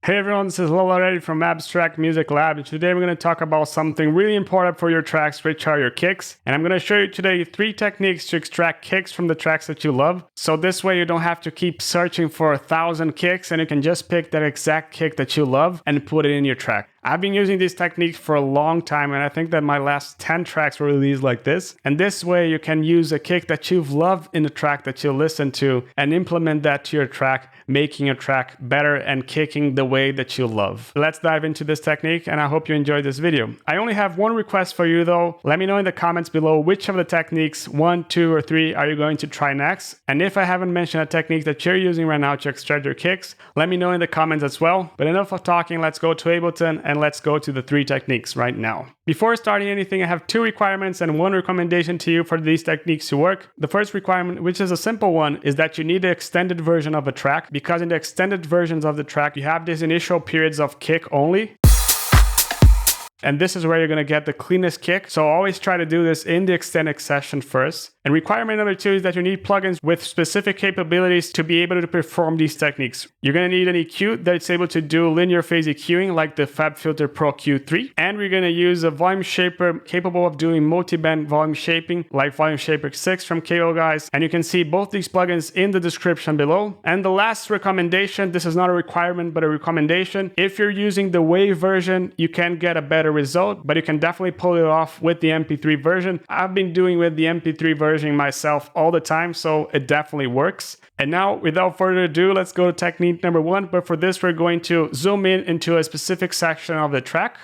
Hey everyone, this is Lil from Abstrakt Music Lab, and today we're going to talk about something really important for your tracks, which are your kicks. And I'm going to show you today 3 techniques to extract kicks from the tracks that you love. So this way you don't have to keep searching for 1,000 kicks, and you can just pick that exact kick that you love and put it in your track. I've been using these techniques for a long time, and I think that my last 10 tracks were released like this. And this way you can use a kick that you've loved in the track that you listen to and implement that to your track, making your track better and kicking the way that you love. Let's dive into this technique, and I hope you enjoyed this video. I only have one request for you though. Let me know in the comments below which of the techniques, 1, 2, or 3, are you going to try next. And if I haven't mentioned a technique that you're using right now to extract your kicks, let me know in the comments as well. But enough of talking, let's go to Ableton and let's go to the 3 techniques right now. Before starting anything, I have 2 requirements and 1 recommendation to you for these techniques to work. The first requirement, which is a simple one, is that you need the extended version of a track, because in the extended versions of the track, you have these initial periods of kick only. And this is where you're going to get the cleanest kick. So always try to do this in the extended session first. And requirement number 2 is that you need plugins with specific capabilities to be able to perform these techniques. You're going to need an EQ that's able to do linear phase EQing like the FabFilter Pro Q3. And we're going to use a volume shaper capable of doing multi-band volume shaping like Volume Shaper 6 from KO Guys. And you can see both these plugins in the description below. And the last recommendation, this is not a requirement, but a recommendation. If you're using the WAV version, you can get a better result, but you can definitely pull it off with the MP3 version. I've been doing with the MP3 version myself all the time, so it definitely works. And now, without further ado, let's go to technique number 1. But for this, we're going to zoom in into a specific section of the track,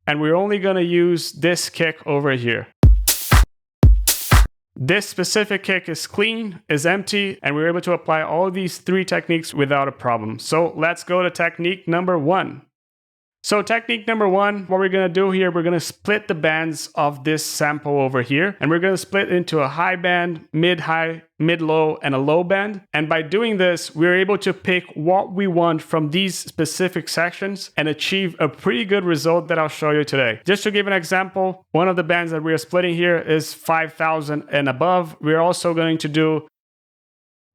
and we're only going to use this kick over here. This specific kick is clean, is empty, and we're able to apply all these 3 techniques without a problem. So let's go to technique number 1. So technique number 1, what we're going to do here, we're going to split the bands of this sample over here, and we're going to split into a high band, mid-high, mid-low, and a low band. And by doing this, we're able to pick what we want from these specific sections and achieve a pretty good result that I'll show you today. Just to give an example, one of the bands that we're splitting here is 5,000 and above. We're also going to do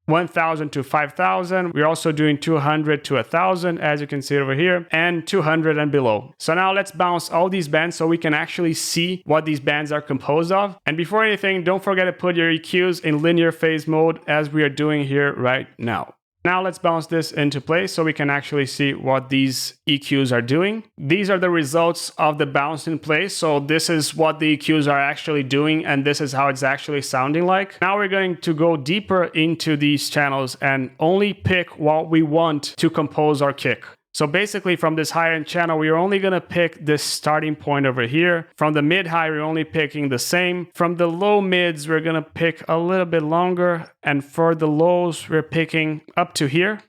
1,000 to 5,000. We're also doing 200 to 1,000, as you can see over here, and 200 and below. So now let's bounce all these bands so we can actually see what these bands are composed of. And before anything, don't forget to put your EQs in linear phase mode, as we are doing here right now. Now let's bounce this into place so we can actually see what these EQs are doing. These are the results of the bounce in place. So this is what the EQs are actually doing, and this is how it's actually sounding like. Now we're going to go deeper into these channels and only pick what we want to compose our kick. So basically from this high-end channel, we're only going to pick this starting point over here. From the mid-high, we're only picking the same. From the low mids, we're going to pick a little bit longer. And for the lows, we're picking up to here.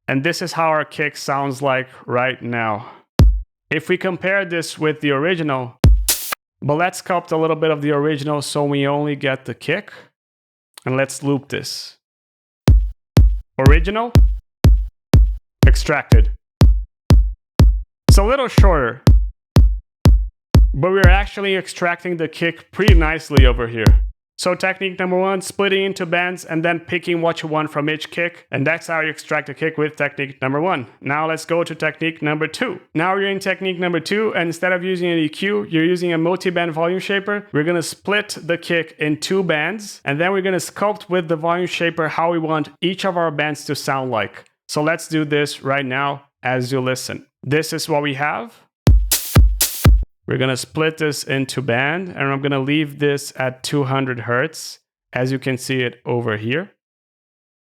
And this is how our kick sounds like right now. If we compare this with the original, but let's sculpt a little bit of the original so we only get the kick. And let's loop this. Original. Extracted. It's a little shorter, but we're actually extracting the kick pretty nicely over here. So technique number 1, splitting into bands and then picking what you want from each kick. And that's how you extract a kick with technique number 1. Now let's go to technique number 2. Now you're in technique number 2, and instead of using an EQ, you're using a multi-band volume shaper. We're going to split the kick in 2 bands, and then we're going to sculpt with the volume shaper how we want each of our bands to sound like. So let's do this right now as you listen. This is what we have. We're going to split this into band, and I'm going to leave this at 200 Hertz, as you can see it over here.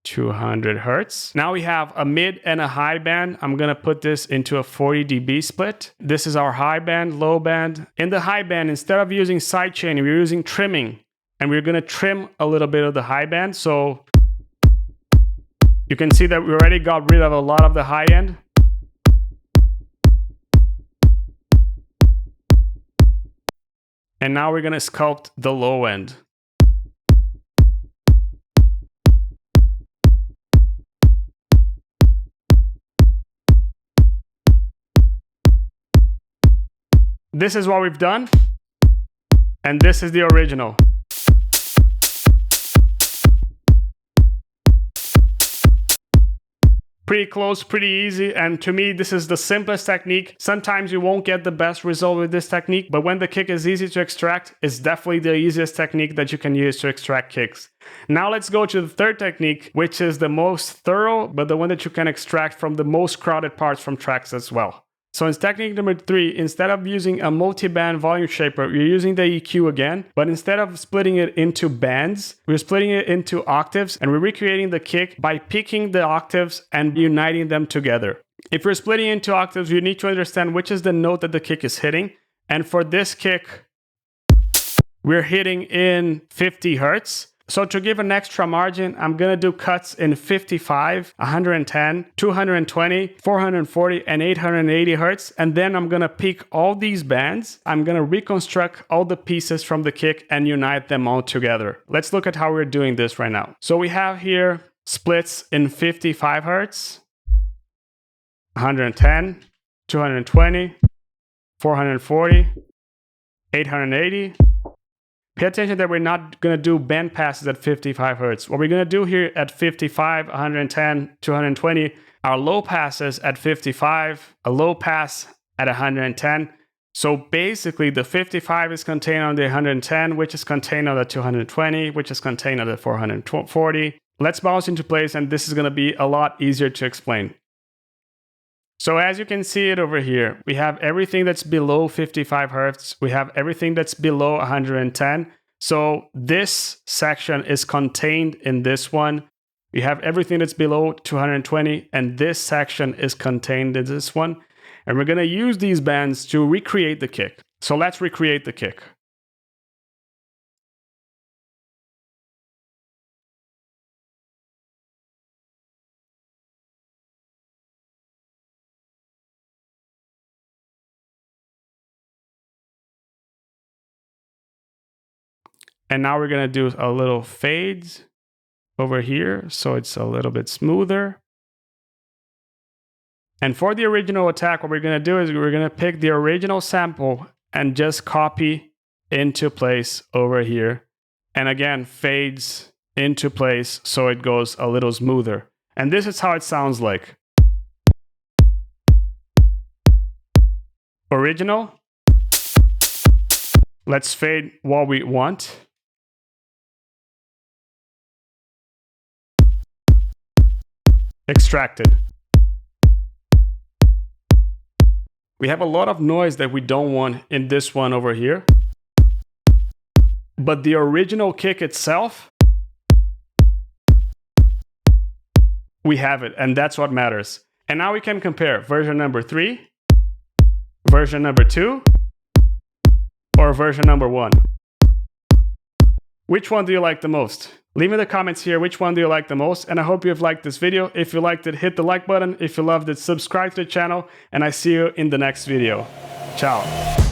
200 Hertz. Now we have a mid and a high band. I'm going to put this into a 40 dB split. This is our high band, low band. In the high band, instead of using sidechaining, we're using trimming, and we're going to trim a little bit of the high band. So you can see that we already got rid of a lot of the high end. And now we're going to sculpt the low end. This is what we've done. And this is the original. Pretty close, pretty easy, and to me this is the simplest technique. Sometimes you won't get the best result with this technique, but when the kick is easy to extract, it's definitely the easiest technique that you can use to extract kicks. Now let's go to the third technique, which is the most thorough, but the one that you can extract from the most crowded parts from tracks as well. So in technique number 3, instead of using a multi-band volume shaper, you're using the EQ again, but instead of splitting it into bands, we're splitting it into octaves, and we're recreating the kick by picking the octaves and uniting them together. If we're splitting into octaves, you need to understand which is the note that the kick is hitting. And for this kick, we're hitting in 50 Hertz. So to give an extra margin, I'm going to do cuts in 55, 110, 220, 440, and 880 Hertz. And then I'm going to pick all these bands. I'm going to reconstruct all the pieces from the kick and unite them all together. Let's look at how we're doing this right now. So we have here splits in 55 Hertz, 110, 220, 440, 880. Pay attention that we're not going to do band passes at 55 Hertz. What we're going to do here at 55, 110, 220 are low passes at 55, a low pass at 110. So basically the 55 is contained on the 110, which is contained on the 220, which is contained on the 440. Let's bounce into place, and this is going to be a lot easier to explain. So as you can see it over here, we have everything that's below 55 Hertz. We have everything that's below 110. So this section is contained in this one. We have everything that's below 220, and this section is contained in this one. And we're going to use these bands to recreate the kick. So let's recreate the kick. And now we're going to do a little fades over here, so it's a little bit smoother. And for the original attack, what we're going to do is we're going to pick the original sample and just copy into place over here. And again, fades into place so it goes a little smoother. And this is how it sounds like. Original. Let's fade what we want. Extracted. We have a lot of noise that we don't want in this one over here. But the original kick itself, we have it, and that's what matters. And now we can compare version number 3, version number 2, or version number 1. Which one do you like the most? Leave in the comments here which one do you like the most, and I hope you have liked this video. If you liked it, hit the like button. If you loved it, subscribe to the channel, and I see you in the next video. Ciao.